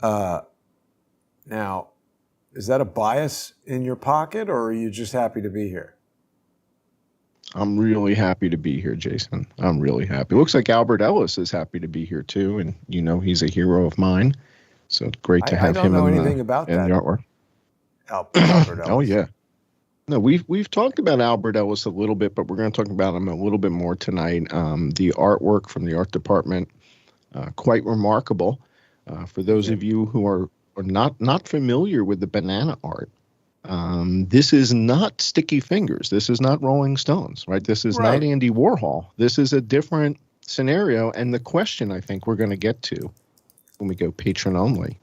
Uh, now, is that a bias in your pocket, or are you just happy to be here? I'm really happy to be here, Jason. I'm really happy. Looks like Albert Ellis is happy to be here too, and he's a hero of mine. So it's great to I have don't him know in anything about the that, artwork. Albert Oh Ellis. yeah. No, we've talked about Albert Ellis a little bit, but we're going to talk about him a little bit more tonight. The artwork from the art department, quite remarkable. For those of you who are not familiar with the banana art, this is not Sticky Fingers. This is not Rolling Stones, right? This is not Andy Warhol. This is a different scenario. And the question I think we're going to get to when we go patron only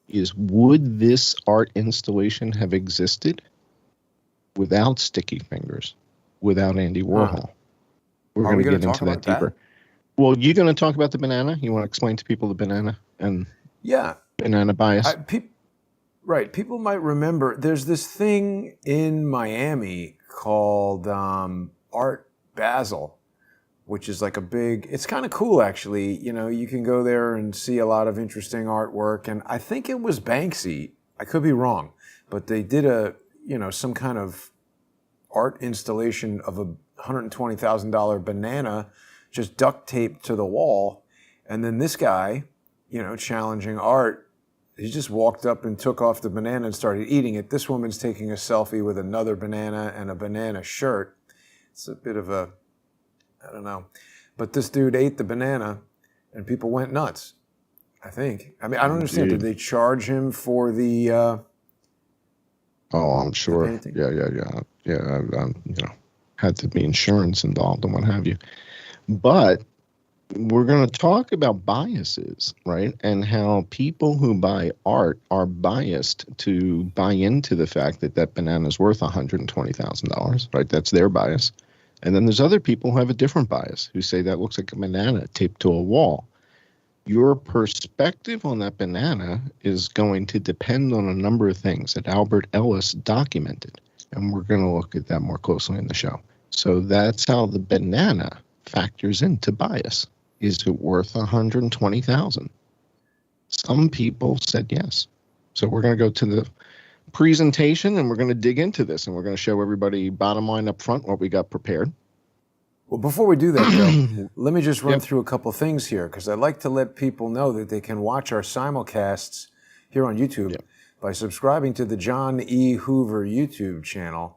is, would this art installation have existed without Sticky Fingers, without Andy Warhol? We're going to get into that deeper. Well, you're going to talk about the banana? You want to explain to people the banana and banana bias? Right. People might remember there's this thing in Miami called Art Basel, which is like it's kind of cool, actually. You can go there and see a lot of interesting artwork. And I think it was Banksy. I could be wrong, but they did some kind of art installation of a $120,000 banana just duct taped to the wall. And then this guy, challenging art, he just walked up and took off the banana and started eating it. This woman's taking a selfie with another banana and a banana shirt. It's a bit of I don't know. But this dude ate the banana and people went nuts, I think. I mean, I don't understand. Did they charge him for the... I'm sure. Yeah. Had to be insurance involved and what have you. But we're going to talk about biases, right? And how people who buy art are biased to buy into the fact that banana is worth $120,000, right? That's their bias. And then there's other people who have a different bias, who say that looks like a banana taped to a wall. Your perspective on that banana is going to depend on a number of things that Albert Ellis documented. And we're going to look at that more closely in the show. So that's how the banana factors into bias. Is it worth $120,000? Some people said yes. So we're going to go to the presentation and we're going to dig into this and we're going to show everybody bottom line up front what we got prepared. Well, before we do that, though, let me just run through a couple things here, because I'd like to let people know that they can watch our simulcasts here on YouTube by subscribing to the John E. Hoover YouTube channel.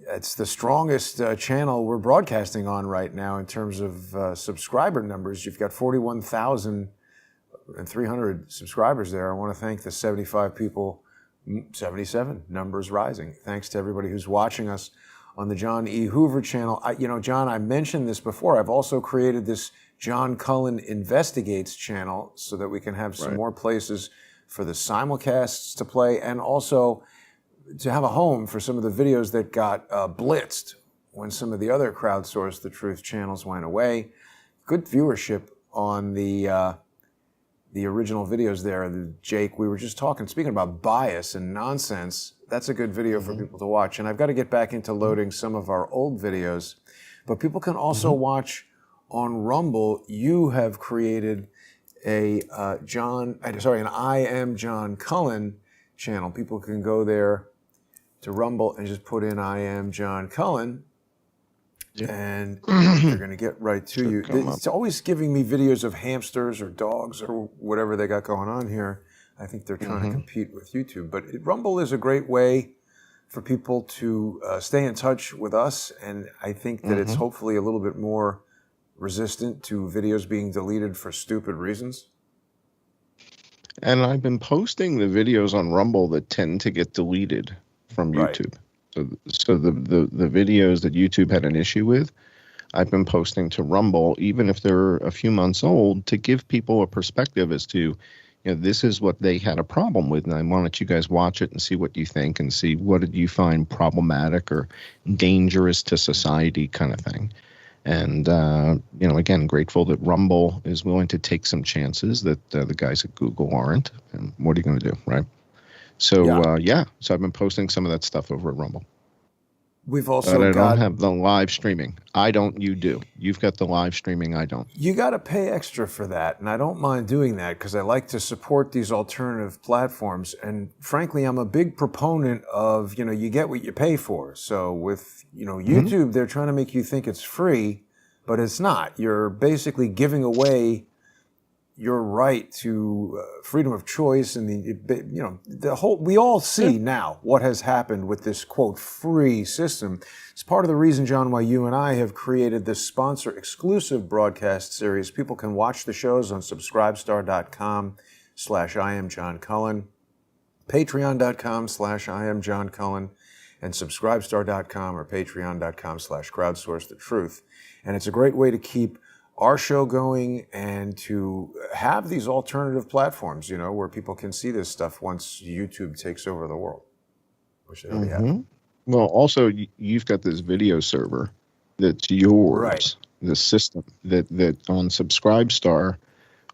It's the strongest channel we're broadcasting on right now in terms of subscriber numbers. You've got 41,300 subscribers there. I want to thank the 75 people, 77, numbers rising. Thanks to everybody who's watching us on the John E. Hoover channel. John, I mentioned this before. I've also created this John Cullen Investigates channel so that we can have some more places for the simulcasts to play, and also to have a home for some of the videos that got blitzed when some of the other crowdsourced the truth channels went away. Good viewership on the original videos there. Jake, we were just speaking about bias and nonsense. That's a good video for people to watch. And I've got to get back into loading some of our old videos. But people can also watch on Rumble. You have created an I Am John Cullen channel. People can go there to Rumble and just put in I Am John Cullen. And they're going to get right to you. It's always giving me videos of hamsters or dogs or whatever they got going on here. I think they're trying to compete with YouTube. But Rumble is a great way for people to stay in touch with us. And I think that it's hopefully a little bit more resistant to videos being deleted for stupid reasons. And I've been posting the videos on Rumble that tend to get deleted from YouTube. So the videos that YouTube had an issue with, I've been posting to Rumble, even if they're a few months old, to give people a perspective as to, this is what they had a problem with, and I wanted you guys watch it and see what you think and see what did you find problematic or dangerous to society kind of thing. And, again, grateful that Rumble is willing to take some chances that the guys at Google aren't. And what are you going to do, right? So, so I've been posting some of that stuff over at Rumble. We've But also I don't got, have the live streaming. I don't, you do. You've got the live streaming, I don't. you got to pay extra for that. And I don't mind doing that because I like to support these alternative platforms. And frankly, I'm a big proponent of, you get what you pay for. So with, YouTube, they're trying to make you think it's free, but it's not. You're basically giving away your right to freedom of choice and the whole. We all see now what has happened with this quote free system. It's part of the reason, John, why you and I have created this sponsor exclusive broadcast series. People can watch the shows on subscribestar.com/I am John Cullen, patreon.com/I am John Cullen, and subscribestar.com or patreon.com/crowdsource the truth. And it's a great way to keep our show going and to have these alternative platforms, where people can see this stuff once YouTube takes over the world, which they already have. Well, also, you've got this video server that's yours, Right. the system that on Subscribestar,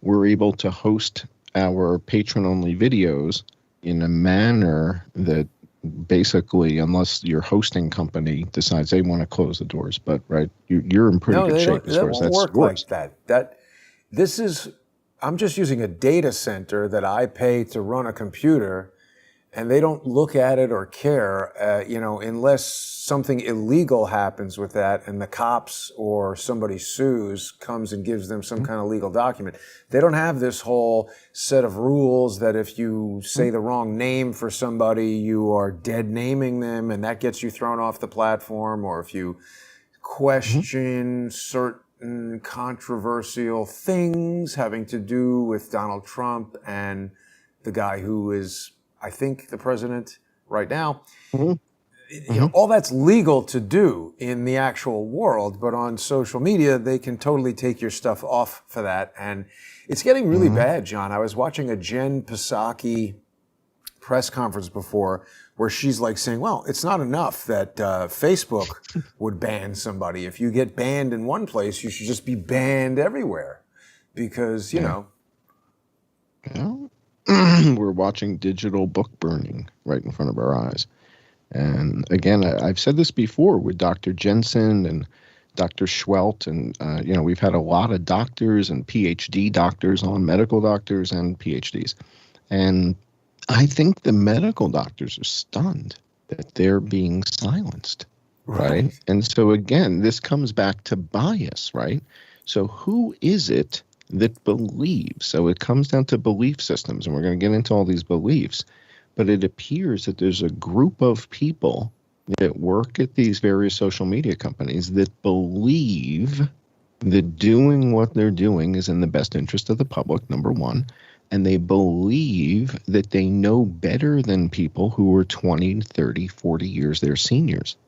we're able to host our patron-only videos in a manner that basically, unless your hosting company decides they want to close the doors, but you're in pretty good shape as far as That won't that's work yours. like that. I'm just using a data center that I pay to run a computer, and they don't look at it or care, unless something illegal happens with that and the cops or somebody comes and gives them some kind of legal document. They don't have this whole set of rules that if you say the wrong name for somebody, you are dead naming them and that gets you thrown off the platform, or if you question certain controversial things having to do with Donald Trump and the guy who is, I think, the president right now. All that's legal to do in the actual world, but on social media, they can totally take your stuff off for that. And it's getting really bad, John. I was watching a Jen Psaki press conference before where she's like saying, well, it's not enough that Facebook would ban somebody. If you get banned in one place, you should just be banned everywhere because, We're watching digital book burning right in front of our eyes. And again, I've said this before with Dr. Jensen and Dr. Schwelt, and we've had a lot of doctors and PhD doctors on, medical doctors and PhDs. And I think the medical doctors are stunned that they're being silenced, right? And so again, this comes back to bias, right? So who is it that believes? So it comes down to belief systems, and we're going to get into all these beliefs. But it appears that there's a group of people that work at these various social media companies that believe that doing what they're doing is in the best interest of the public, number one. And they believe that they know better than people who are 20, 30, 40 years their seniors.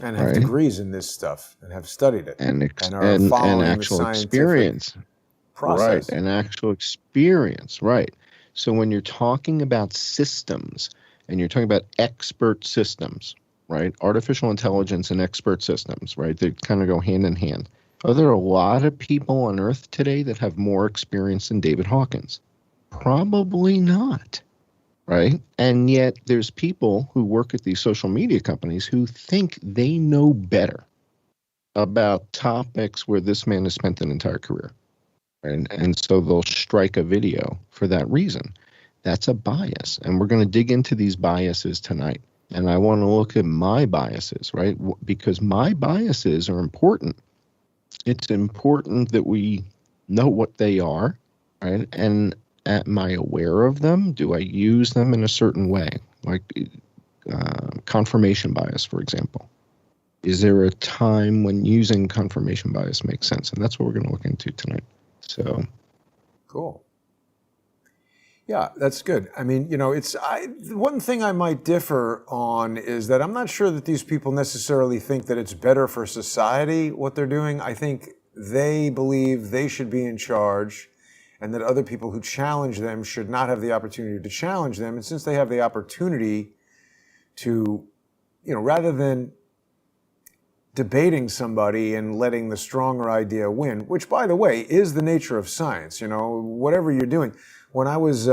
And have degrees in this stuff and have studied it and are following actual the scientific experience. process. Right, and actual experience, right. So when you're talking about systems and you're talking about expert systems, right, artificial intelligence and expert systems, right, they kind of go hand in hand. Are there a lot of people on Earth today that have more experience than David Hawkins? Probably not, right? And yet there's people who work at these social media companies who think they know better about topics where this man has spent an entire career. And so they'll strike a video for that reason. That's a bias. And we're going to dig into these biases tonight. And I want to look at my biases, right? Because my biases are important. It's important that we know what they are, right? And am I aware of them? Do I use them in a certain way? Like confirmation bias, for example. Is there a time when using confirmation bias makes sense? And that's what we're going to look into tonight. So cool. Yeah, that's good. I mean, one thing I might differ on is that I'm not sure that these people necessarily think that it's better for society what they're doing. I think they believe they should be in charge and that other people who challenge them should not have the opportunity to challenge them. And since they have the opportunity to, rather than debating somebody and letting the stronger idea win, which, by the way, is the nature of science, whatever you're doing. When I was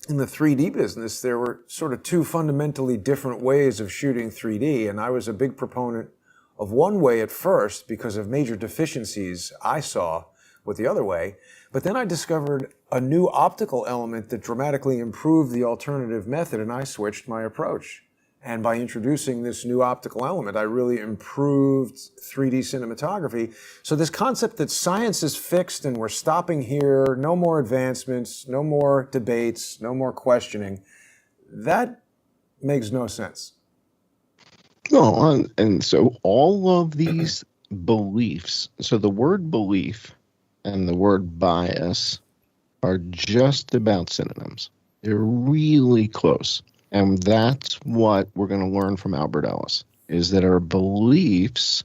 in the 3D business, there were sort of two fundamentally different ways of shooting 3D. And I was a big proponent of one way at first because of major deficiencies I saw with the other way. But then I discovered a new optical element that dramatically improved the alternative method, and I switched my approach. And by introducing this new optical element, I really improved 3D cinematography. So this concept that science is fixed and we're stopping here, no more advancements, no more debates, no more questioning, that makes no sense. No, and so all of these beliefs, so the word belief and the word bias are just about synonyms. They're really close. And that's what we're going to learn from Albert Ellis, is that our beliefs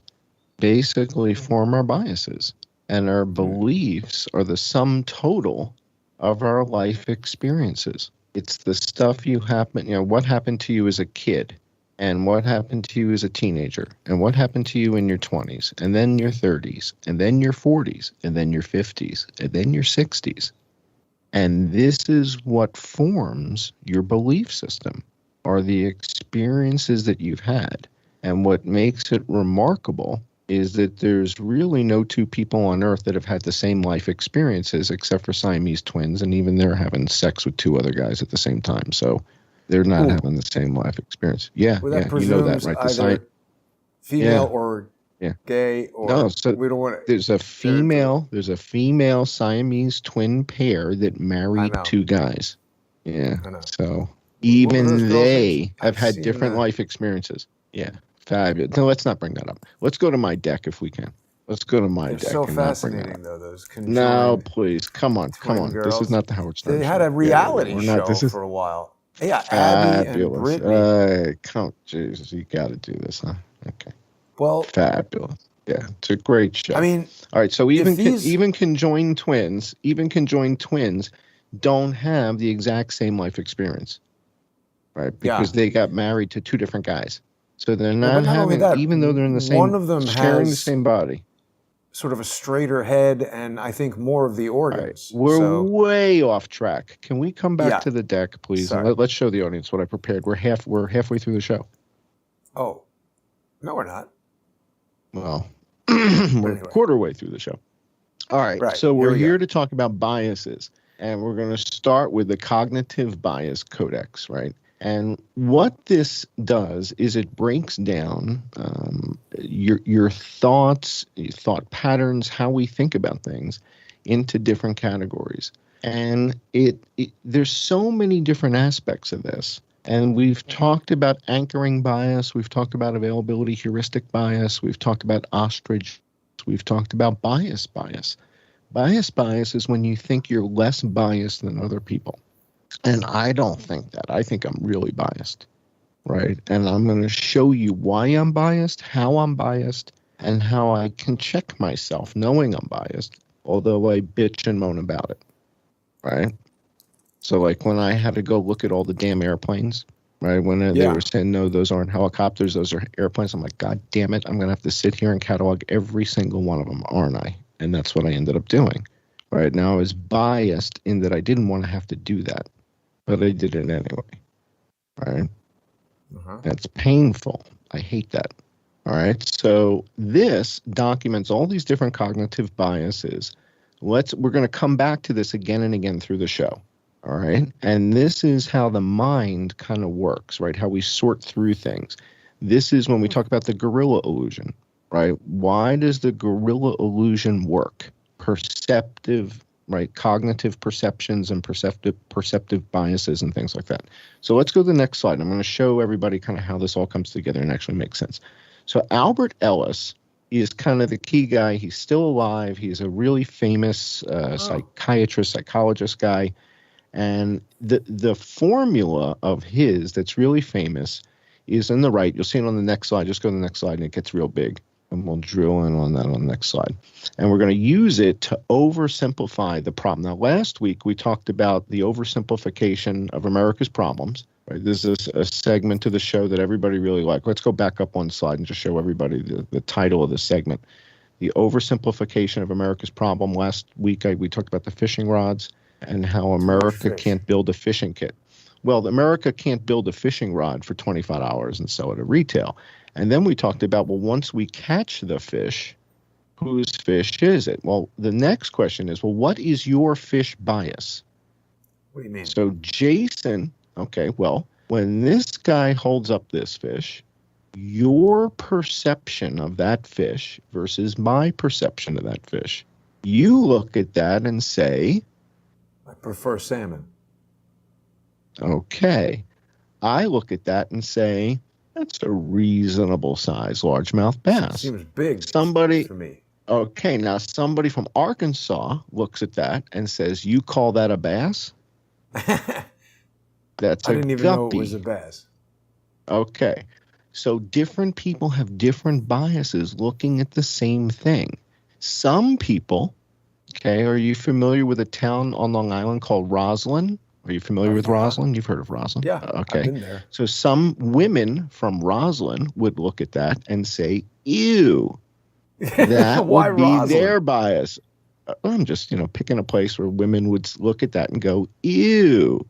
basically form our biases. And our beliefs are the sum total of our life experiences. It's the stuff what happened to you as a kid, and what happened to you as a teenager, and what happened to you in your 20s, and then your 30s, and then your 40s, and then your 50s, and then your 60s. And this is what forms your belief system, are the experiences that you've had. And what makes it remarkable is that there's really no two people on earth that have had the same life experiences except for Siamese twins, and even they're having sex with two other guys at the same time. So they're not having the same life experience. Yeah, well, that you know that, right? Either female or gay, or no, so we don't want to. There's a female Siamese twin pair that married two guys. Yeah. So even they have had different life experiences. Yeah. Fabulous. No, let's not bring that up. Let's go to my deck if we can. Let's go to my deck. They're so fascinating, though, those conjoined. No, please. Come on. Girls. This is not the Howard Stern They show. had a reality show for a while. Yeah, Abby and Brittany. Jesus, you got to do this, huh? Okay. Well, fabulous. Yeah, it's a great show. I mean, all right. So even conjoined twins don't have the exact same life experience, right? Because they got married to two different guys, so they're not having, even though they're in the same, one of them sharing has the same body, sort of a straighter head, and I think more of the organs. Right. We're way off track. Can we come back to the deck, please? And let's show the audience what I prepared. We're halfway through the show. Oh, no, we're not. Well, we're a quarter way through the show. All right. So we're here to talk about biases, and we're going to start with the cognitive bias codex, right? And what this does is it breaks down your thoughts, your thought patterns, how we think about things into different categories. And there's so many different aspects of this. And we've talked about anchoring bias. We've talked about availability heuristic bias. We've talked about ostrich. We've talked about bias. Bias is when you think you're less biased than other people. And I don't think that. I think I'm really biased, right? And I'm going to show you why I'm biased, how I'm biased, and how I can check myself knowing I'm biased, although I bitch and moan about it, right? So like when I had to go look at all the damn airplanes, right? When they were saying, no, those aren't helicopters, those are airplanes. I'm like, God damn it. I'm going to have to sit here and catalog every single one of them, aren't I? And that's what I ended up doing. Right now I was biased in that I didn't want to have to do that, but I did it anyway. Right? That's painful. I hate that. All right. So this documents all these different cognitive biases. We're going to come back to this again and again through the show. All right. And this is how the mind kind of works, right? How we sort through things. This is when we talk about the gorilla illusion, right? Why does the gorilla illusion work? Perceptive, right? Cognitive perceptions and perceptive biases and things like that. So let's go to the next slide. I'm going to show everybody kind of how this all comes together and actually makes sense. So Albert Ellis is kind of the key guy. He's still alive. He's a really famous psychiatrist, psychologist guy. And the formula of his that's really famous is in the right. You'll see it on the next slide. Just go to the next slide and it gets real big. And we'll drill in on that on the next slide. And we're going to use it to oversimplify the problem. Now, last week we talked about the oversimplification of America's problems. Right? This is a segment of the show that everybody really liked. Let's go back up one slide and just show everybody the title of the segment. The oversimplification of America's problem. Last week we talked about the fishing rods. and how Too much America fish. can't build a fishing kit. Well, America can't build a fishing rod for $25 and sell it at retail. And then we talked about, well, once we catch the fish, whose fish is it? Well, the next question is, well, what is your fish bias? What do you mean? So Jason, okay, well, when this guy holds up this fish, your perception of that fish versus my perception of that fish, you look at that and say, I prefer salmon. okay. I look at that and say, that's a reasonable size largemouth bass. Seems big Somebody, for me. okay, now somebody from Arkansas looks at that and says, you call that a bass? That's I a didn't even know it was a bass. Okay. So different people have different biases looking at the same thing. Some people, okay, are you familiar with a town on Long Island called Roslyn? Are you familiar with Roslyn? You've heard of Roslyn? Yeah, Okay. I've been there. So some women from Roslyn would look at that and say, ew. That Why would be Roslyn? their bias. I'm just, picking a place where women would look at that and go, ew,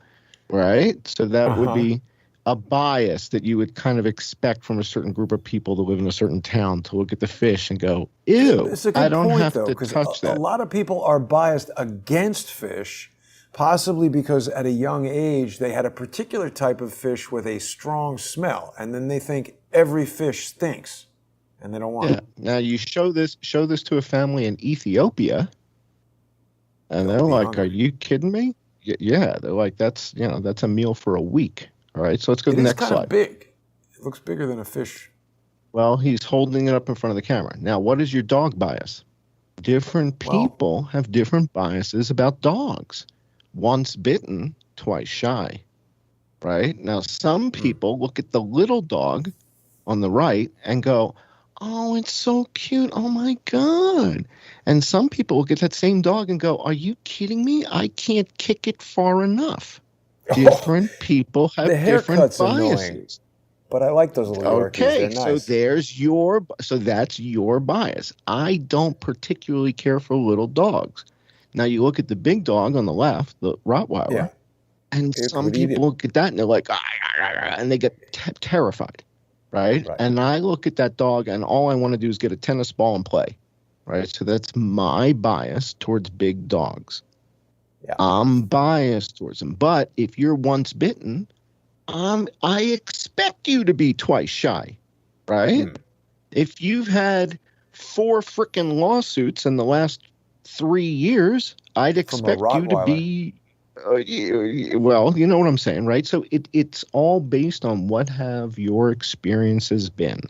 right? So that would be a bias that you would kind of expect from a certain group of people that live in a certain town to look at the fish and go, ew, It's a good I don't point, have though, to because touch that. a lot of people are biased against fish, possibly because at a young age they had a particular type of fish with a strong smell, and then they think every fish stinks, and they don't want it. Now you show this to a family in Ethiopia, and they're like, hungry. "Are you kidding me?" Yeah, they're like, "That's that's a meal for a week." All right, so let's go to the next slide. It's kind of big. It looks bigger than a fish. Well, he's holding it up in front of the camera. Now, what is your dog bias? Different people have different biases about dogs. Once bitten, twice shy. Right? Now, some people look at the little dog on the right and go, oh, it's so cute. Oh, my God. And some people look at that same dog and go, are you kidding me? I can't kick it far enough. Different people have different biases. Annoying, but I like those little Yorkies. Okay, They're nice. so that's your bias. I don't particularly care for little dogs. Now you look at the big dog on the left, the Rottweiler, and some people look at that and they're like, and they get terrified, right? And I look at that dog and all I want to do is get a tennis ball and play, right? So that's my bias towards big dogs. Yeah. I'm biased towards them. But if you're once bitten, I expect you to be twice shy, right? If you've had 4 freaking lawsuits in the last 3 years, I'd expect you to be, well, you know what I'm saying, right? So it's all based on what have your experiences been.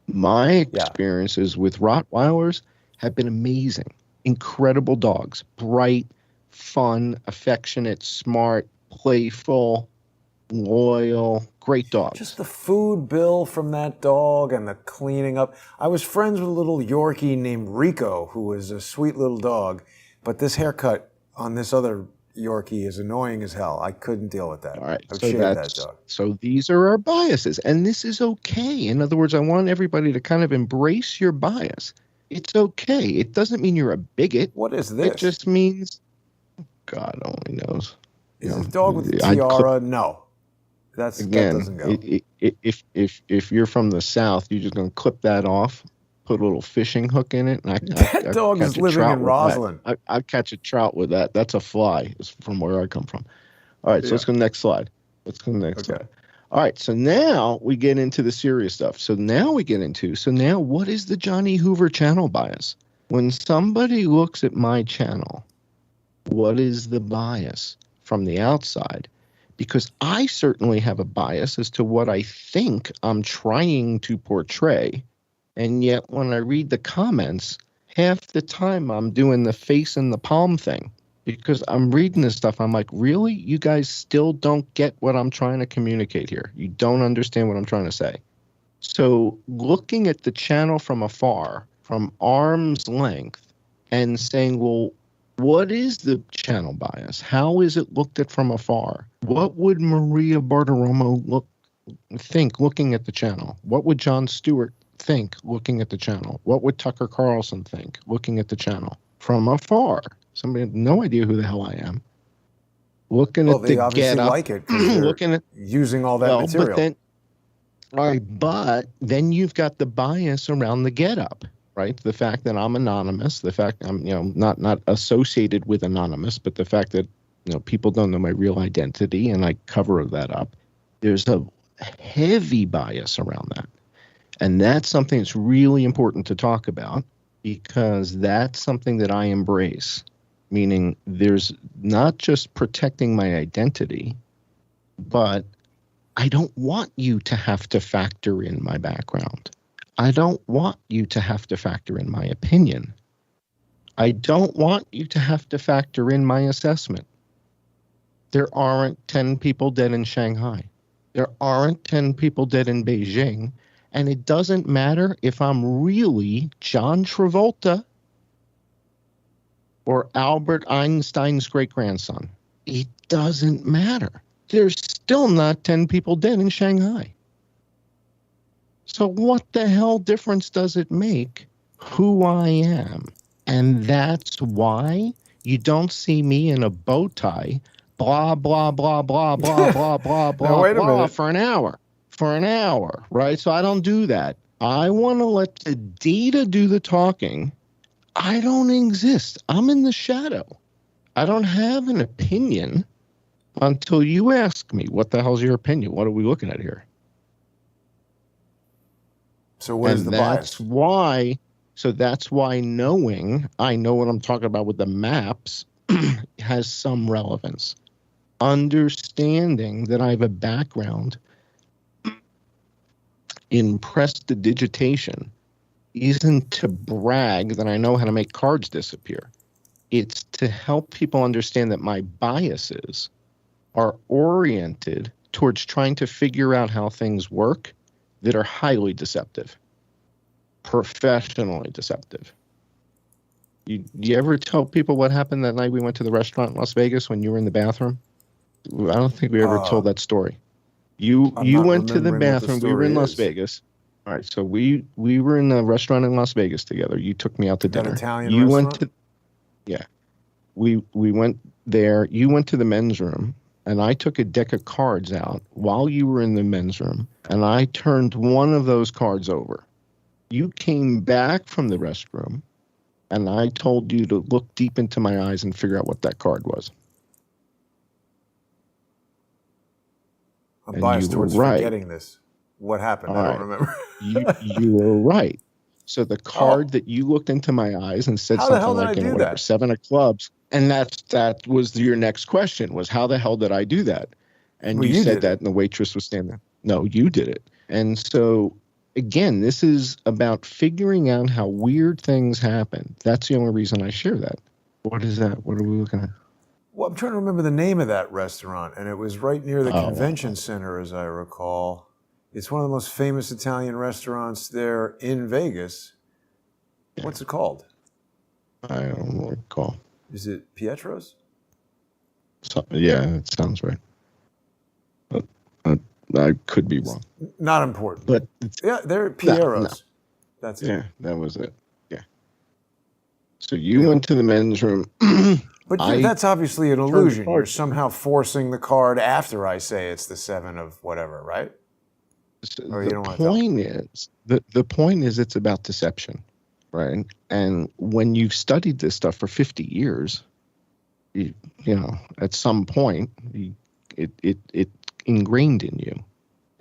My experiences with Rottweilers have been amazing. Incredible dogs. Bright, fun, affectionate, smart, playful, loyal, great dogs. Just the food bill from that dog and the cleaning up. I was friends with a little Yorkie named Rico, who was a sweet little dog, but this haircut on this other Yorkie is annoying as hell. I couldn't deal with that. All right, so these are our biases, and this is okay. In other words, I want everybody to kind of embrace your bias. It's okay. It doesn't mean you're a bigot. What is this? It just means God only knows. Is this dog with the tiara? No. That doesn't go. If you're from the South, you're just going to clip that off, put a little fishing hook in it. And that dog is living in Roslyn. I'd catch a trout with that. That's a fly from where I come from. All right, so let's go to the next slide. Slide. All right, so now we get into the serious stuff. So now what is the Johnny Hoover channel bias? When somebody looks at my channel, what is the bias from the outside? Because I certainly have a bias as to what I think I'm trying to portray. And yet when I read the comments, half the time I'm doing the face in the palm thing because I'm reading this stuff. I'm like, really? You guys still don't get what I'm trying to communicate here. You don't understand what I'm trying to say. So looking at the channel from afar, from arm's length, and saying, well, what is the channel bias? How is it looked at from afar? What would Maria Bartiromo think looking at the channel? What would Jon Stewart think looking at the channel? What would Tucker Carlson think looking at the channel from afar? Somebody had no idea who the hell I am. looking Well, at they the obviously get up, like it because they're looking at, using all that well, but material. then, right, but then you've got the bias around the get up, right? The fact that I'm anonymous, the fact I'm, not associated with anonymous, but the fact that, people don't know my real identity and I cover that up. There's a heavy bias around that. And that's something that's really important to talk about because that's something that I embrace, meaning there's not just protecting my identity, but I don't want you to have to factor in my background. I don't want you to have to factor in my opinion. I don't want you to have to factor in my assessment. There aren't 10 people dead in Shanghai. There aren't 10 people dead in Beijing. And it doesn't matter if I'm really John Travolta or Albert Einstein's great-grandson. It doesn't matter. There's still not 10 people dead in Shanghai. So what the hell difference does it make who I am? And that's why you don't see me in a bow tie, blah, blah, blah, blah, blah, blah, blah, Now, blah, wait a blah, minute. for an hour. For an hour, right? So I don't do that. I want to let the data do the talking. I don't exist. I'm in the shadow. I don't have an opinion until you ask me, what the hell's your opinion? What are we looking at here? So what is the bias? That's why knowing I know what I'm talking about with the maps has some relevance. Understanding that I have a background in prestidigitation isn't to brag that I know how to make cards disappear. It's to help people understand that my biases are oriented towards trying to figure out how things work that are highly deceptive, professionally deceptive. You ever tell people what happened that night we went to the restaurant in Las Vegas when you were in the bathroom? I don't think we ever told that story. You went to the bathroom. We were in Las Vegas. All right, so we were in a restaurant in Las Vegas together. You took me out to dinner. That Italian you restaurant? went to, yeah. We went there. You went to the men's room, and I took a deck of cards out while you were in the men's room, and I turned one of those cards over. You came back from the restroom, and I told you to look deep into my eyes and figure out what that card was. I'm biased towards forgetting this. What happened? I don't remember. You were right. So the card that you looked into my eyes and said something like, whatever, 7 of clubs, and that was your next question, was how the hell did I do that? And you said that, and the waitress was standing there. No, you did it. And so, again, this is about figuring out how weird things happen. That's the only reason I share that. What is that? What are we looking at? Well, I'm trying to remember the name of that restaurant, and it was right near the convention center, as I recall. It's one of the most famous Italian restaurants there in Vegas. Yeah. What's it called? I don't recall. Is it Pietro's? Yeah, it sounds right. But I could be wrong. Not important. But yeah, they're Piero's. No. That's it. Yeah, that was it. Yeah. So you went to the men's room. But that's obviously an illusion. You're somehow forcing the card after I say it's the 7 of whatever, right? So the point is it's about deception, right? And when you've studied this stuff for 50 years, you know, at some point it ingrained in you.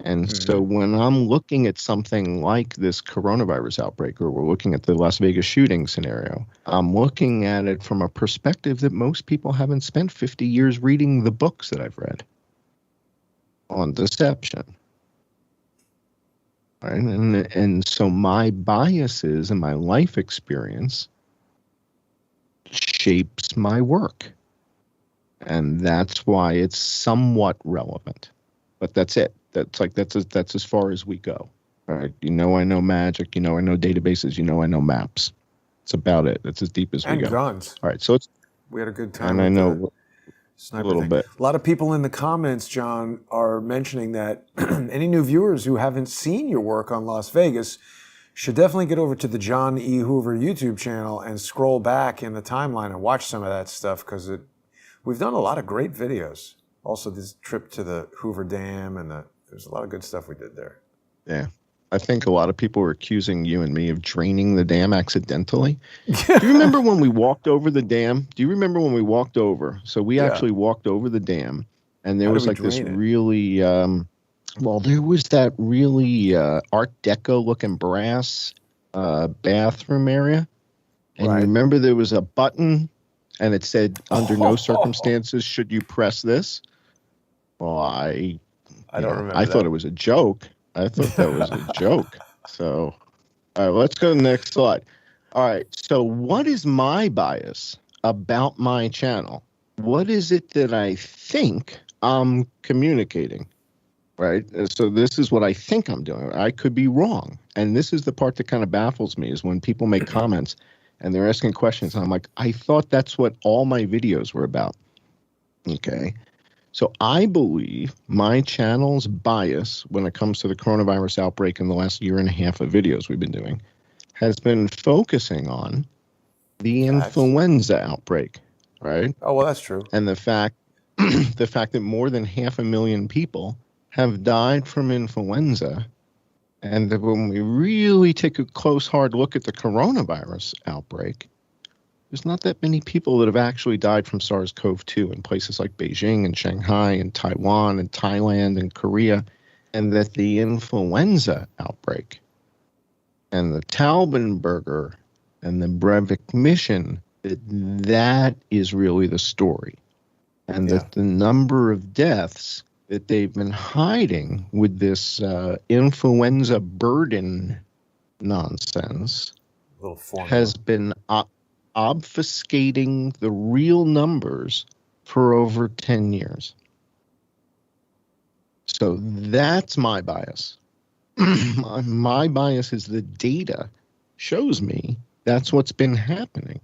And so when I'm looking at something like this coronavirus outbreak, or we're looking at the Las Vegas shooting scenario, I'm looking at it from a perspective that most people haven't spent 50 years reading the books that I've read on deception. Right? And so my biases and my life experience shapes my work. And that's why it's somewhat relevant. But that's it. That's as far as we go. All right. I know magic. I know databases. I know maps. It's about it. That's as deep as we go. And guns. All right. So we had a good time. And I know a little bit. A lot of people in the comments, John, are mentioning that any new viewers who haven't seen your work on Las Vegas should definitely get over to the John E. Hoover YouTube channel and scroll back in the timeline and watch some of that stuff, because We've done a lot of great videos. Also, this trip to the Hoover Dam, and there's a lot of good stuff we did there. Yeah. I think a lot of people were accusing you and me of draining the dam accidentally. Do you remember when we walked over the dam? Do you remember when we walked over? So we actually walked over the dam, and there was like this really, there was that really Art Deco looking brass bathroom area. And you remember there was a button, and it said, under no circumstances should you press this. Well, I don't remember. I thought it was a joke. I thought that was a joke. So, all right, let's go to the next slide. All right, so what is my bias about my channel? What is it that I think I'm communicating, right? So this is what I think I'm doing. I could be wrong. And this is the part that kind of baffles me, is when people make comments and they're asking questions. And I'm like, I thought that's what all my videos were about. Okay. So I believe my channel's bias when it comes to the coronavirus outbreak in the last year and a half of videos we've been doing has been focusing on the influenza outbreak, right? Oh, well, that's true. And the fact that more than 500,000 people have died from influenza, and that when we really take a close, hard look at the coronavirus outbreak, there's not that many people that have actually died from SARS-CoV-2 in places like Beijing and Shanghai and Taiwan and Thailand and Korea, and that the influenza outbreak and the Taubenberger and the Breivik mission, that is really the story. And that the number of deaths that they've been hiding with this influenza burden nonsense has been obfuscating the real numbers for over 10 years. So that's my bias. My bias is the data shows me that's what's been happening.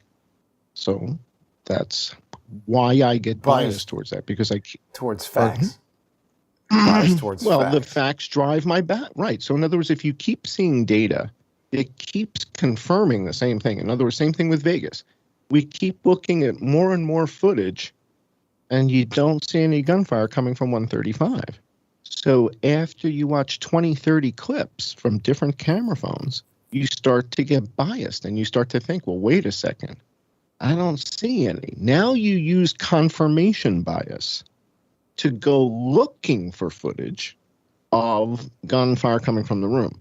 So that's why I get biased towards that, because towards facts. Biased towards facts. The facts drive my bat. Right. So in other words, if you keep seeing data, it keeps confirming the same thing. In other words, same thing with Vegas. We keep looking at more and more footage, and you don't see any gunfire coming from 135. So after you watch 20, 30 clips from different camera phones, you start to get biased, and you start to think, well, wait a second. I don't see any. Now you use confirmation bias to go looking for footage of gunfire coming from the room.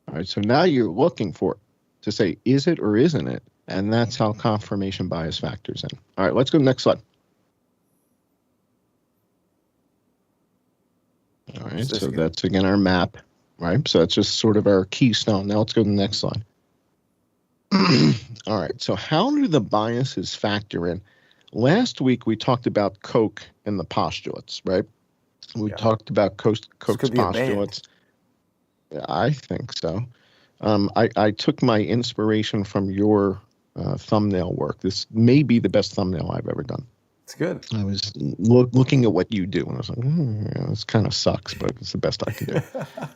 All right, so now you're looking for it to say, is it or isn't it? And that's how confirmation bias factors in. All right, let's go to the next slide. All right, so that's, again, our map, right? So that's just sort of our keystone. Now let's go to the next slide. All right, so how do the biases factor in? Last week, we talked about Koch and the postulates, right? We talked about Koch's postulates. Yeah, I think so. I took my inspiration from your thumbnail work. This may be the best thumbnail I've ever done. It's good. I was looking at what you do, and I was like, this kind of sucks, but it's the best I can do.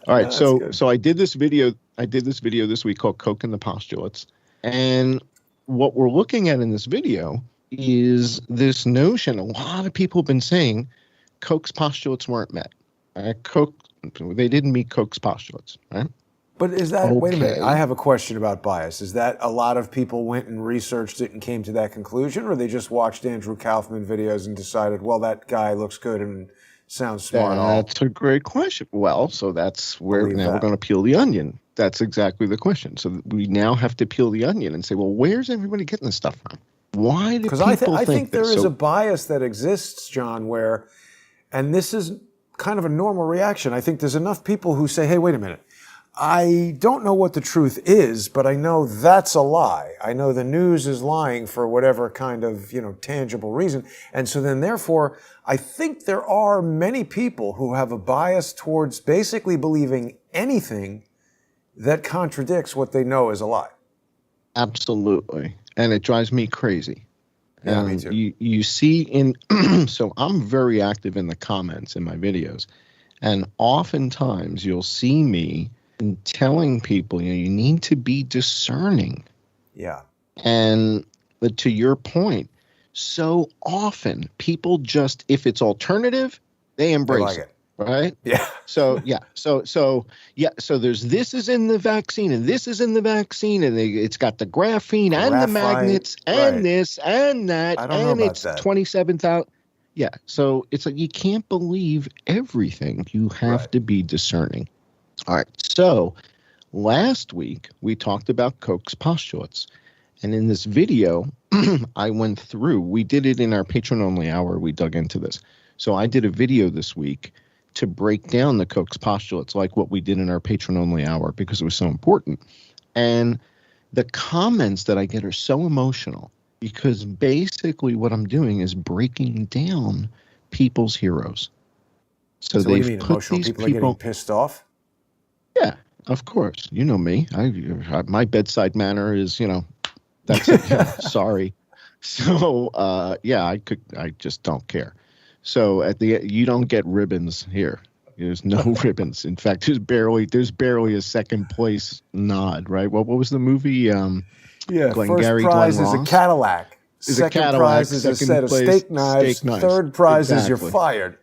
All right, so I did this video. This week called Koch and the postulates, and what we're looking at in this video is this notion. A lot of people have been saying Koch's postulates weren't met. They didn't meet Koch's postulates, right? But is that, wait a minute, I have a question about bias. Is that a lot of people went and researched it and came to that conclusion, or they just watched Andrew Kaufman videos and decided, well, that guy looks good and sounds smart? That's a great question. Well, so that's where we're going to peel the onion. That's exactly the question. So we now have to peel the onion and say, well, where's everybody getting this stuff from? Why do people think this? I think there is a bias that exists, John, where, and this is kind of a normal reaction. I think there's enough people who say, hey, wait a minute. I don't know what the truth is, but I know that's a lie. I know the news is lying for whatever kind of, tangible reason. And so then therefore, I think there are many people who have a bias towards basically believing anything that contradicts what they know is a lie. Absolutely. And it drives me crazy. Yeah, me too. You see so I'm very active in the comments in my videos. And oftentimes you'll see me telling people, you need to be discerning. Yeah. And to your point, so often people just, if it's alternative, they They embrace like it, it. right? Yeah. So yeah, so there's this is in the vaccine and this is in the vaccine and it's got the graphene and the Graphite. magnets and Right. this and that I don't know and about it's that. 27,000. Yeah, so it's like you can't believe everything. You have Right. to be discerning. All right, so last week we talked about Koch's postulates. And in this video, I went through, we did it in our patron only hour. We dug into this. So I did a video this week to break down the Koch's postulates like what we did in our patron only hour because it was so important. And the comments that I get are so emotional because basically what I'm doing is breaking down people's heroes. So So what do you they've mean put emotional? these People are getting people, pissed off? yeah, of course, you know me. My bedside manner is, that's it. Yeah, sorry. So yeah, I just don't care. So you don't get ribbons here. There's no ribbons. In fact, there's barely a second place nod, right? What was the movie? Yeah. First Glengarry Glen prize is a Ross Cadillac. is a Second prize Cadillac. is a set Second of place steak knives. steak knives. Third prize is you're Exactly. fired.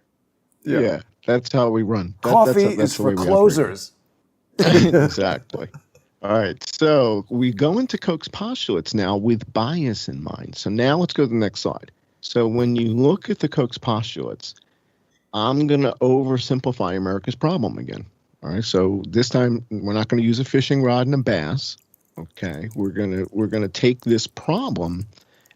Yeah. Yeah, that's how we run. Coffee That's is the for way we operate. closers. Exactly. All right, so we go into Koch's postulates now with bias in mind. So now let's go to the next slide. So when you look at the Koch's postulates, I'm going to oversimplify America's problem again. All right, so this time we're not going to use a fishing rod and a bass. Okay, we're gonna take this problem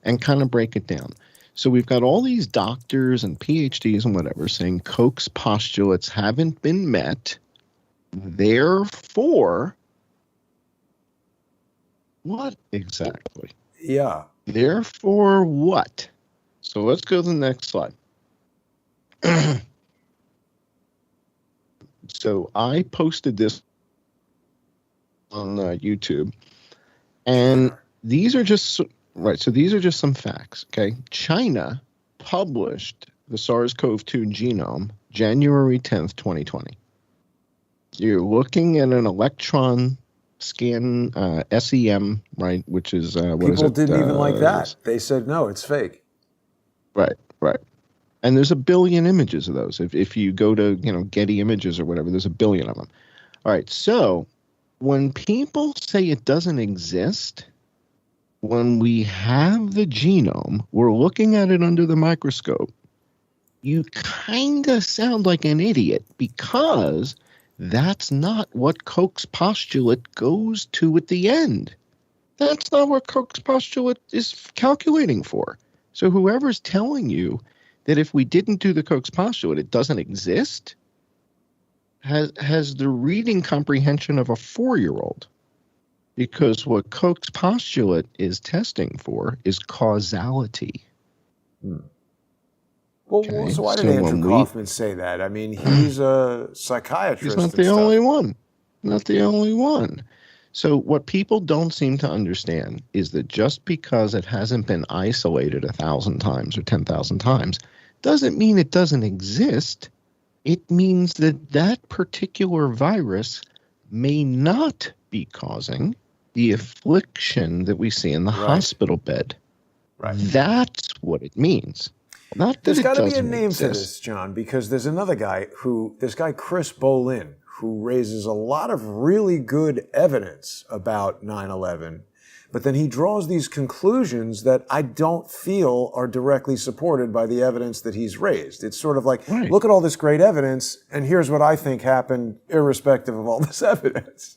and kind of break it down. So we've got all these doctors and PhDs and whatever saying Koch's postulates haven't been met. Therefore, what exactly? Yeah. Therefore, what? So let's go to the next slide. So I posted this on YouTube, and these are just right. So these are just some facts. Okay, China published the SARS-CoV-2 genome January 10th, 2020. You're looking at an electron scan, SEM, right? Which is what is People it? didn't even like that. They said, no, it's fake. Right, right. And there's a billion images of those. If you go to Getty Images or whatever, there's a billion of them. All right. So when people say it doesn't exist, when we have the genome, we're looking at it under the microscope. You kind of sound like an idiot because that's not what Koch's postulate goes to at the end. That's not what Koch's postulate is calculating for. So whoever's telling you that if we didn't do the Koch's postulate, it doesn't exist, has the reading comprehension of a 4-year-old. Because what Koch's postulate is testing for is causality. Well, Okay, so why did so Andrew Kaufman say that? I mean, he's a psychiatrist. He's not and the stuff. only one. Not the only one. So what people don't seem to understand is that just because it hasn't been isolated 1,000 times or 10,000 times doesn't mean it doesn't exist. It means that that particular virus may not be causing the affliction that we see in the hospital bed. Right. That's what it means. Not that There's it got to be a doesn't name for exist. this, John, because there's another guy this guy Chris Bolin, who raises a lot of really good evidence about 9/11, but then he draws these conclusions that I don't feel are directly supported by the evidence that he's raised. It's sort of like, look at all this great evidence, and here's what I think happened, irrespective of all this evidence.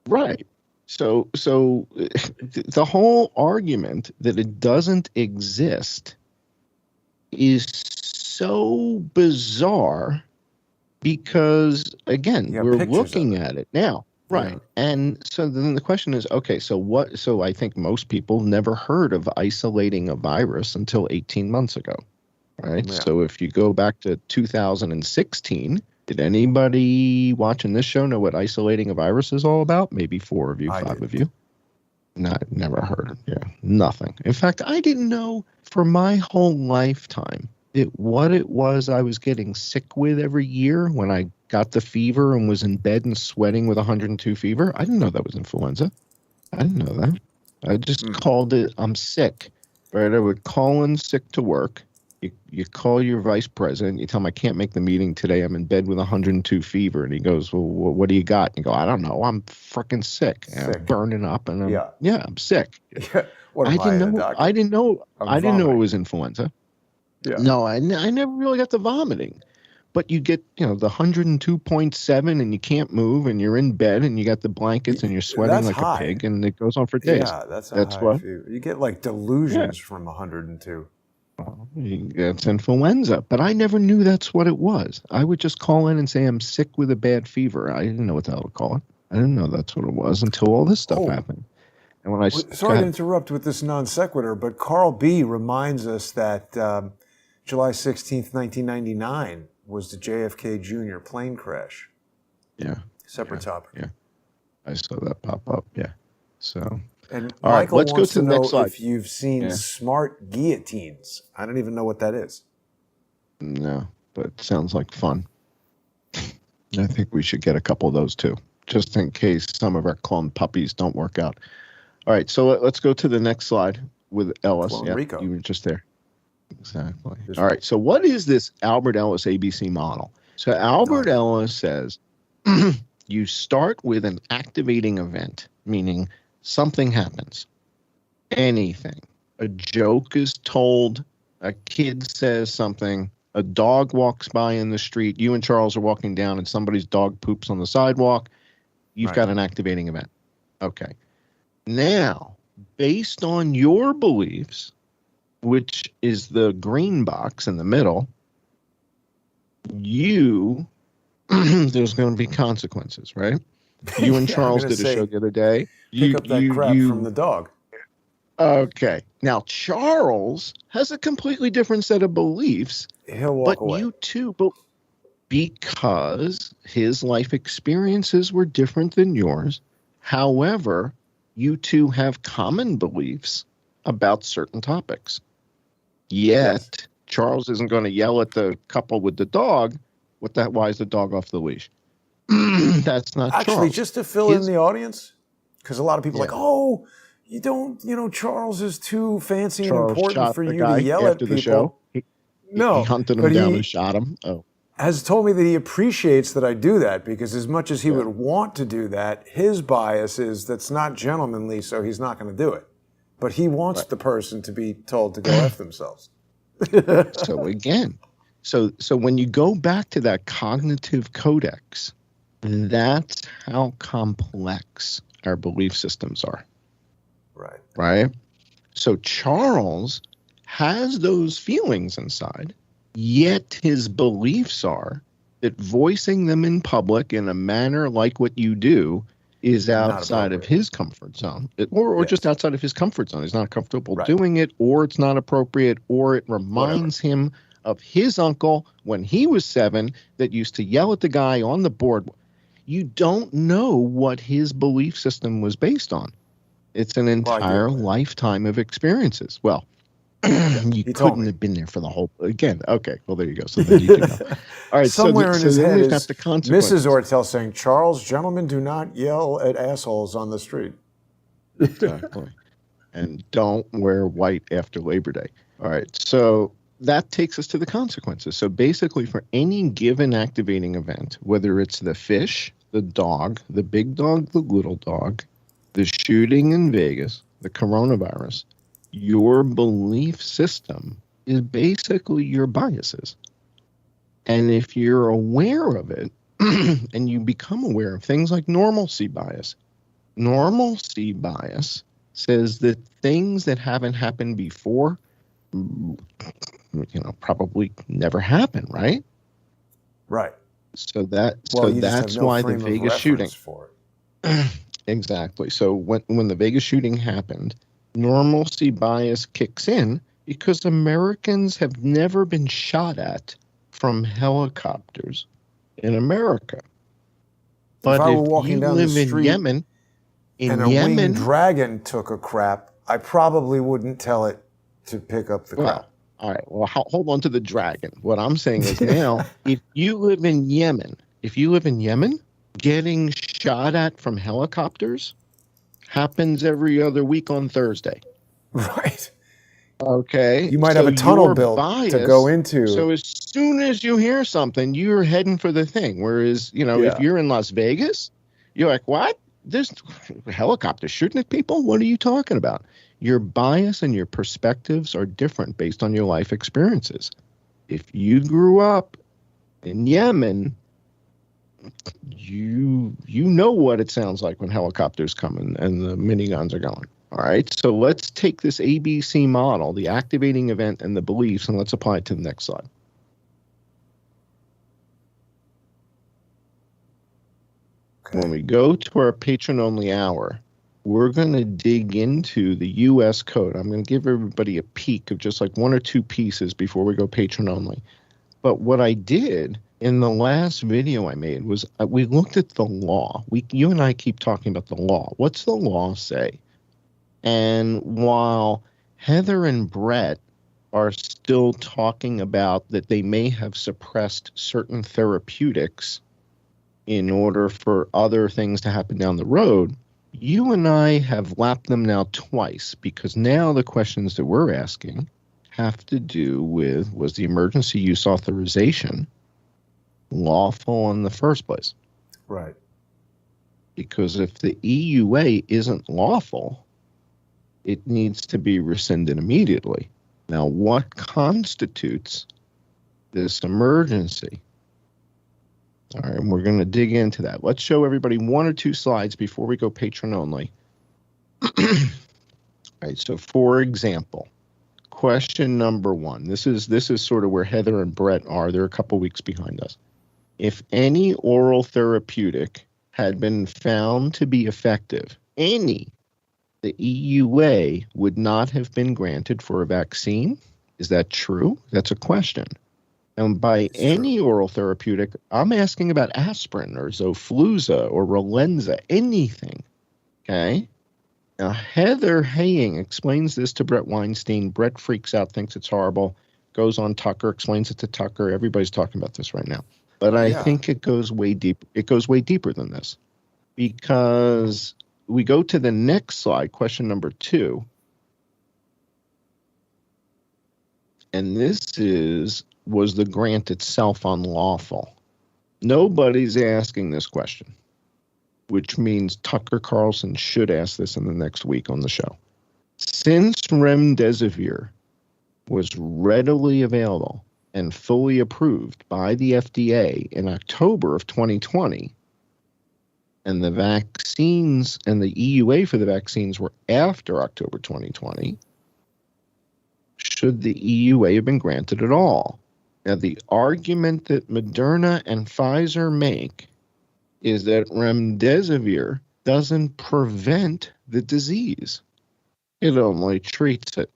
Right. So the whole argument that it doesn't exist is so bizarre because, again, we're looking at it now. Right. Yeah. And so then the question is, okay, so what? So I think most people never heard of isolating a virus until 18 months ago. Right. Yeah. So if you go back to 2016, did anybody watching this show know what isolating a virus is all about? Maybe 4 of you, 5 of you. Never heard. Yeah, nothing. In fact, I didn't know for my whole lifetime what it was I was getting sick with every year when I got the fever and was in bed and sweating with 102 fever. I didn't know that was influenza. I didn't know that. I just called it, I'm sick. right? I would call in sick to work. You call your vice president. You tell him I can't make the meeting today. I'm in bed with 102 fever, and he goes, "Well, what do you got?" And you go, "I don't know. I'm freaking sick. And I'm Sick. burning up, and Yeah. I'm sick." Yeah. What am I, the doctor? I didn't know. I'm I didn't know it vomiting. was influenza. Yeah. No, I never really got the vomiting. But you get, the 102.7 and you can't move and you're in bed and you got the blankets and you're sweating That's like high. a pig and it goes on for days. Yeah, that's That's high what? fever. You get like delusions from 102. It's influenza. But I never knew that's what it was. I would just call in and say I'm sick with a bad fever. I didn't know what the hell to call it. I didn't know that's what it was until all this stuff happened. And when Sorry to interrupt with this non sequitur, but Carl B. reminds us that July 16th, 1999 was the JFK Jr. plane crash. Yeah. Separate topic. Yeah. I saw that pop up. Yeah. So. And All right, Michael let's go wants to to the know next slide. if you've seen smart guillotines. I don't even know what that is. No, but it sounds like fun. I think we should get a couple of those too, just in case some of our clone puppies don't work out. All right, so let's go to the next slide with Ellis. Clone Rico. You were just there. Exactly. All right, so what is this Albert Ellis ABC model? So Albert Ellis says you start with an activating event, meaning something happens, anything. A joke is told, a kid says something, a dog walks by in the street, you and Charles are walking down and somebody's dog poops on the sidewalk. You've got an activating event. Okay. Now, based on your beliefs, which is the green box in the middle, there's going to be consequences, right? You and Charles did a show the other day. Pick up that crap from the dog. Okay. Now, Charles has a completely different set of beliefs. He'll walk away. You too, because his life experiences were different than yours. However, you two have common beliefs about certain topics. Yet, Charles isn't going to yell at the couple with the dog. Why is the dog off the leash? That's not Actually, Charles. just to fill in the audience, because a lot of people are like, oh, you don't, Charles is too fancy and important for you to yell at people. The show. He hunted him down and shot him. Oh. Has told me that he appreciates that I do that, because as much as he would want to do that, his bias is that's not gentlemanly, so he's not going to do it. But he wants the person to be told to go F themselves. So again, so when you go back to that cognitive codex, that's how complex our belief systems are. Right. Right? So Charles has those feelings inside, yet his beliefs are that voicing them in public in a manner like what you do is outside of his comfort zone, or just outside of his comfort zone. He's not comfortable doing it, or it's not appropriate, or it reminds him of his uncle when he was 7 that used to yell at the guy on the board. You don't know what his belief system was based on. It's an entire lifetime of experiences. Well, you couldn't have been there for the whole again. Okay, well there you go. So then you can know. All right. Somewhere in his head is Mrs. Ortel saying, "Charles, gentlemen do not yell at assholes on the street." Exactly. And don't wear white after Labor Day. All right. So that takes us to the consequences. So basically, for any given activating event, whether it's the fish, the dog, the big dog, the little dog, the shooting in Vegas, the coronavirus, your belief system is basically your biases. And if you're aware of it and you become aware of things like normalcy bias says that things that haven't happened before, probably never happen, right? Right. So that's why the Vegas shooting. Exactly. So when the Vegas shooting happened, normalcy bias kicks in because Americans have never been shot at from helicopters in America. But if I were walking down the street in Yemen, winged dragon took a crap, I probably wouldn't tell it to pick up the crap. All right. Well, hold on to the dragon. What I'm saying is now, if you live in Yemen, getting shot at from helicopters happens every other week on Thursday. Right. Okay, You might have so a tunnel your built to go bias. So into. as soon as you hear something, you're heading for the thing. Whereas, if Yeah. you're in Las Vegas, you're like, "What? There's helicopters shooting at people? What are you talking about?" Your bias and your perspectives are different based on your life experiences. If you grew up in Yemen, you know what it sounds like when helicopters come and the miniguns are going. All right, so let's take this ABC model, the activating event and the beliefs, and let's apply it to the next slide. Okay. When we go to our patron only hour, we're going to dig into the US code. I'm going to give everybody a peek of just like one or two pieces before we go patron only. But what I did in the last video I made was we looked at the law. You and I keep talking about the law. What's the law say? And while Heather and Brett are still talking about that they may have suppressed certain therapeutics in order for other things to happen down the road, you and I have lapped them now twice, because now the questions that we're asking have to do with, was the emergency use authorization lawful in the first place? Right. Because if the EUA isn't lawful, it needs to be rescinded immediately. Now, what constitutes this emergency? All right, and we're going to dig into that. Let's show everybody one or two slides before we go patron only. All right, so for example, question number one. This is sort of where Heather and Brett are. They're a couple weeks behind us. If any oral therapeutic had been found to be effective, the EUA would not have been granted for a vaccine. Is that true? That's a question. And by It's any true. oral therapeutic, I'm asking about aspirin or Zofluza or Relenza, anything. Okay? Now, Heather Haying explains this to Brett Weinstein. Brett freaks out, thinks it's horrible, goes on Tucker, explains it to Tucker. Everybody's talking about this right now. But I Yeah. think it goes way deep. It goes way deeper than this, because we go to the next slide, question number 2. And this was the grant itself unlawful? Nobody's asking this question, which means Tucker Carlson should ask this in the next week on the show. Since remdesivir was readily available and fully approved by the FDA in October of 2020, and the vaccines and the EUA for the vaccines were after October 2020, should the EUA have been granted at all? Now, the argument that Moderna and Pfizer make is that remdesivir doesn't prevent the disease. It only treats it.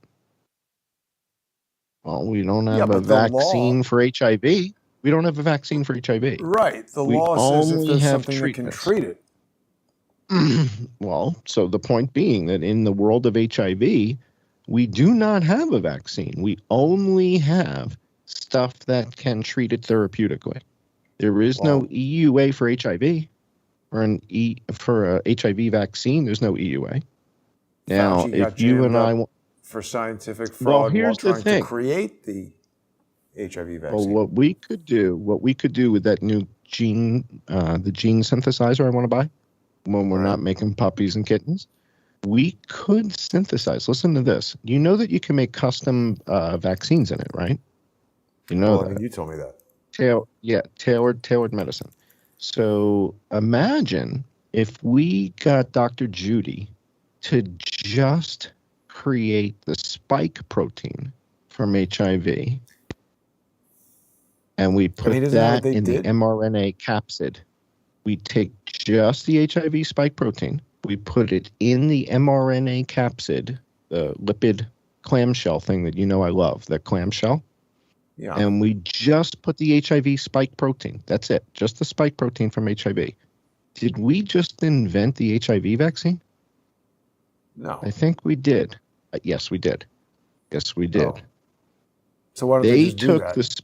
Well, we don't Yeah, have a but the law. vaccine for HIV. We don't have a vaccine for HIV. Right. The We law says if only there's have something that can treatments. treat it. Well, so the point being that in the world of HIV, we do not have a vaccine. We only have stuff that can treat it therapeutically. There is no EUA for HIV, for a HIV vaccine. There's no EUA. Now, Fauci got if you jammed and I, up for scientific well, fraud while here's the trying to thing. create the HIV Well, vaccine. what we could do with that new gene, the gene synthesizer I want to buy, when we're not making puppies and kittens, we could synthesize. Listen to this. You know that you can make custom vaccines in it, right? You know that. You told me that. Tailored medicine. So imagine if we got Dr. Judy to just create the spike protein from HIV, and we put doesn't know what that they in the did? mRNA capsid. We take just the HIV spike protein, we put it in the mRNA capsid, the lipid clamshell thing that I love, that clamshell. Yeah. And we just put the HIV spike protein. That's it. Just the spike protein from HIV. Did we just invent the HIV vaccine? No. I think we did. Yes, we did. Yes, we did. Oh. So why don't they just do that?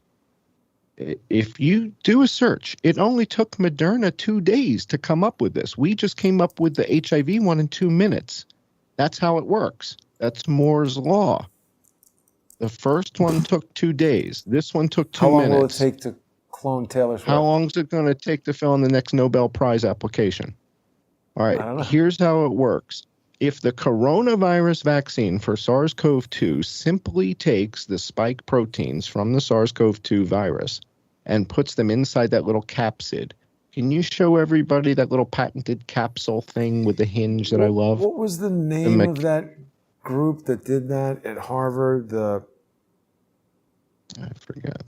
If you do a search, it only took Moderna 2 days to come up with this. We just came up with the HIV one in 2 minutes. That's how it works. That's Moore's law. The first one took 2 days. This one took 2 How long will it minutes. take to clone Taylor Swift? How long is it going to take to fill in the next Nobel Prize application? All right, I don't know. here's how it works. If the coronavirus vaccine for SARS-CoV-2 simply takes the spike proteins from the SARS-CoV-2 virus and puts them inside that little capsid, can you show everybody that little patented capsule thing with the hinge that I love? What was the name of that group that did that at Harvard? I forget.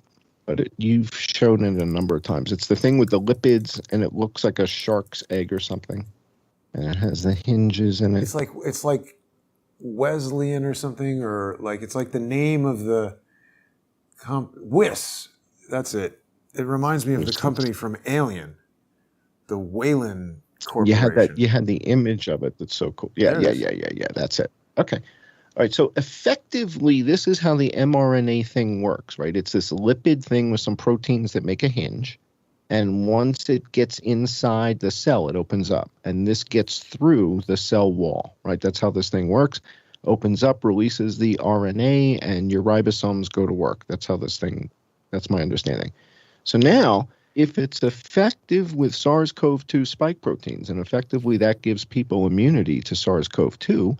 But you've shown it a number of times. It's the thing with the lipids, and it looks like a shark's egg or something. And it has the hinges in it. It's like Wesleyan or something, or like it's like the name of the WIS. That's it. It reminds me of the company from Alien, the Wayland Corporation. You had the image of it. That's so cool. Yeah. That's it. Okay. All right. So effectively, this is how the mRNA thing works, right? It's this lipid thing with some proteins that make a hinge. And once it gets inside the cell, it opens up. And this gets through the cell wall, right? That's how this thing works. Opens up, releases the RNA, and your ribosomes go to work. That's my understanding. So now, if it's effective with SARS-CoV-2 spike proteins, and effectively that gives people immunity to SARS-CoV-2,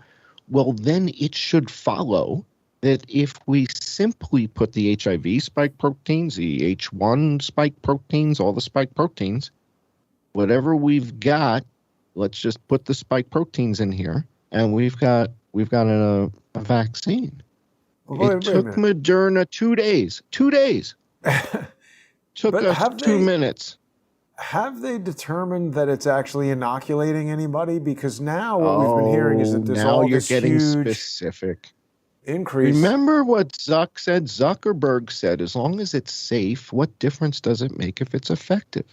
well, then it should follow that if we simply put the HIV spike proteins, the H1 spike proteins, all the spike proteins, whatever we've got, let's just put the spike proteins in here, and we've got a vaccine. It took Moderna 2 days. 2 days. Took us 2 minutes. Have they determined that it's actually inoculating anybody? Because now what we've been hearing is that there's all this huge specific increase. Remember what Zuckerberg said, as long as it's safe, what difference does it make if it's effective?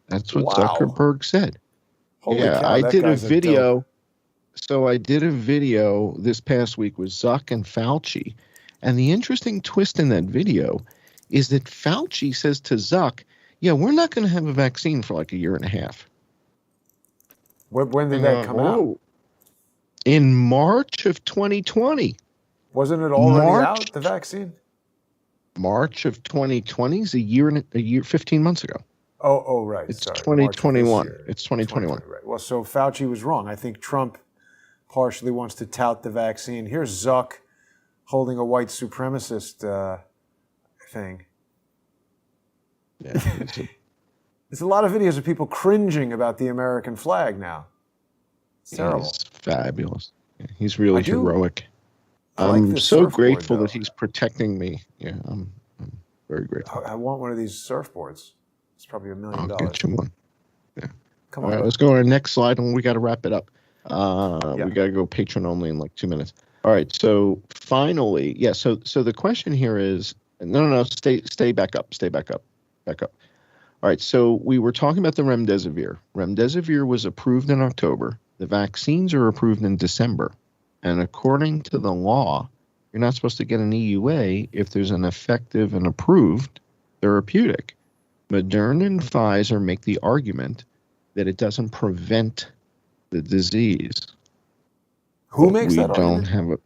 That's what Zuckerberg said. Holy cow, I did a video. So I did a video this past week with Zuck and Fauci. And the interesting twist in that video is that Fauci says to Zuck, yeah, we're not going to have a vaccine for like a year and a half. When did that come out? In March of 2020. Wasn't it already out, the vaccine? March of 2020 is a year, 15 months ago. Oh, right. It's 2021. It's 2021. Right. Well, so Fauci was wrong. I think Trump partially wants to tout the vaccine. Here's Zuck holding a white supremacist thing. Yeah, There's a lot of videos of people cringing about the American flag now. It's terrible. He's fabulous. Yeah, he's really heroic. I'm so grateful that he's protecting me. Yeah, I'm very grateful. I want one of these surfboards. It's probably $1 million. I'll get you one. Yeah. Come on. on. All right, let's go to our next slide, and we got to wrap it up. We got to go patron only in like 2 minutes. All right. So finally, So the question here is, no. Stay back up. All right. So we were talking about the remdesivir. Remdesivir was approved in October. The vaccines are approved in December. And according to the law, you're not supposed to get an EUA if there's an effective and approved therapeutic. Moderna and Pfizer make the argument that it doesn't prevent the disease. Who makes that argument? We don't have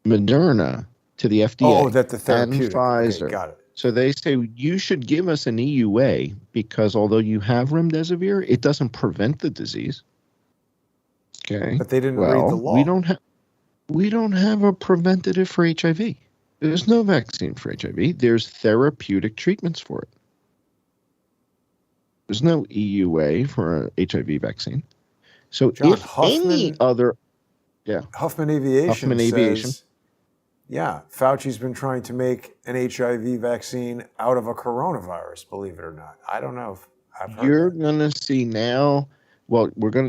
Moderna to the FDA. Oh, that the therapeutic. And Pfizer. Okay, got it. So they say you should give us an EUA because although you have remdesivir, it doesn't prevent the disease. Okay. But they didn't read the law. We don't have a preventative for HIV. There's no vaccine for HIV. There's therapeutic treatments for it. There's no EUA for an HIV vaccine. So John, if Huffman Aviation says, Fauci's been trying to make an HIV vaccine out of a coronavirus, believe it or not. I don't know if I've heard You're going to see now,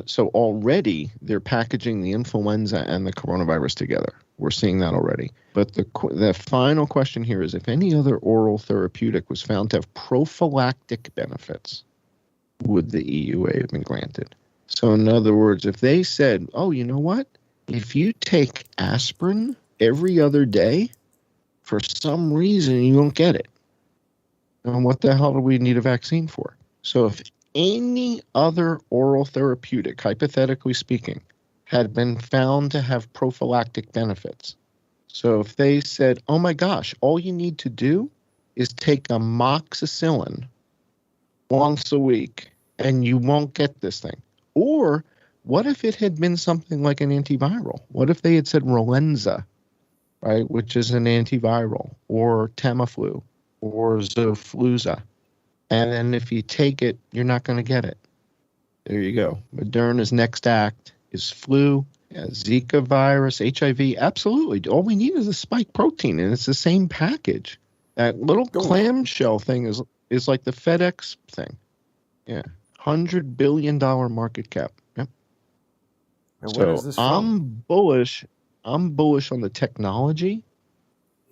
so already they're packaging the influenza and the coronavirus together. We're seeing that already. But the final question here is if any other oral therapeutic was found to have prophylactic benefits, would the EUA have been granted? So in other words, if they said, oh, you know what? If you take aspirin every other day, for some reason you don't get it. And what the hell do we need a vaccine for? So if any other oral therapeutic, hypothetically speaking, had been found to have prophylactic benefits, So if they said, oh my gosh, all you need to do is take amoxicillin once a week and you won't get this thing. Or what if it had been something like an antiviral? What if they had said Relenza, right, which is an antiviral, or Tamiflu, or Zofluza? And then if you take it, you're not going to get it. There you go. Moderna's next act is flu, Zika virus, HIV. Absolutely. All we need is a spike protein, and it's the same package. That little clamshell thing is like the FedEx thing. Yeah. $100 billion market cap. Yep. And where is this from? I'm bullish on the technology.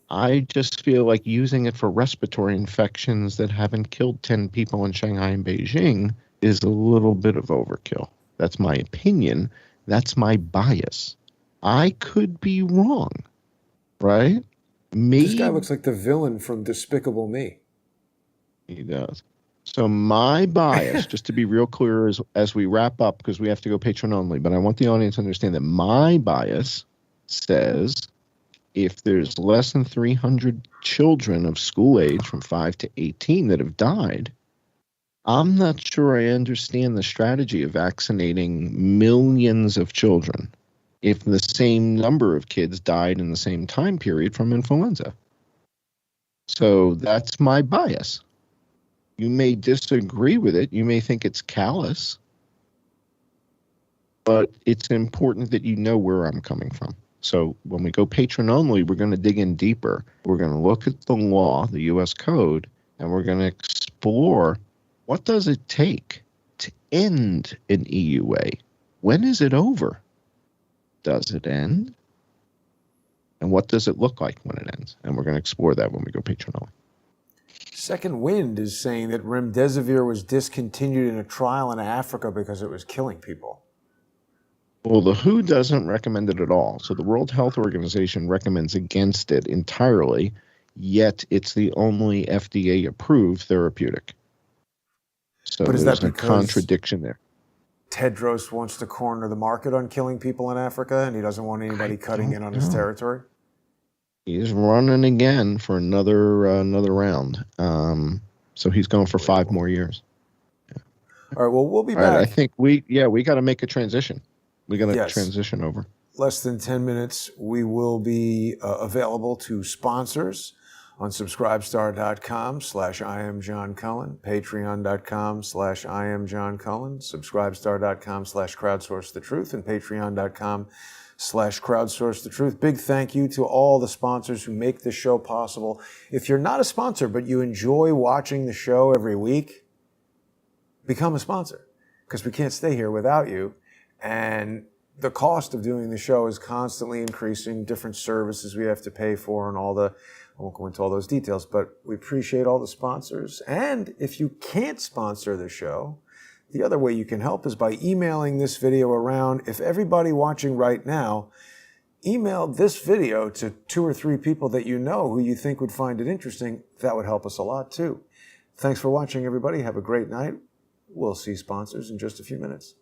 I just feel like using it for respiratory infections that haven't killed 10 people in Shanghai and Beijing is a little bit of overkill. That's my opinion. That's my bias. I could be wrong, right? This guy looks like the villain from Despicable Me. He does. So my bias, just to be real clear as we wrap up, because we have to go Patreon only, but I want the audience to understand that my bias says if there's less than 300 children of school age from 5 to 18 that have died, I'm not sure I understand the strategy of vaccinating millions of children if the same number of kids died in the same time period from influenza. So that's my bias. You may disagree with it. You may think it's callous, but it's important that you know where I'm coming from. So when we go patron only, we're going to dig in deeper. We're going to look at the law, the U.S. code, and we're going to explore what does it take to end an EUA? When is it over? Does it end? And what does it look like when it ends? And we're going to explore that when we go patron only. Second Wind is saying that remdesivir was discontinued in a trial in Africa because it was killing people. Well, the WHO doesn't recommend it at all. So the World Health Organization recommends against it entirely, yet it's the only FDA-approved therapeutic. So but is there's that a contradiction there. Tedros wants to corner the market on killing people in Africa, and he doesn't want anybody cutting in on his territory? He's running again for another round. So he's going for 5 more years. Yeah. All right, well, we'll be back. Right, I think we got to make a transition. We got to transition over. Less than 10 minutes, we will be available to sponsors on subscribestar.com/IamJohnCullen, patreon.com/IamJohnCullen, subscribestar.com/crowdsourcethetruth, and patreon.com/crowdsourcethetruth. Big thank you to all the sponsors who make this show possible. If you're not a sponsor, but you enjoy watching the show every week, become a sponsor, because we can't stay here without you. And the cost of doing the show is constantly increasing, different services we have to pay for and all the, I won't go into all those details, but we appreciate all the sponsors. And if you can't sponsor the show, the other way you can help is by emailing this video around. If everybody watching right now emailed this video to 2 or 3 people that you know who you think would find it interesting, that would help us a lot too. Thanks for watching, everybody. Have a great night. We'll see sponsors in just a few minutes.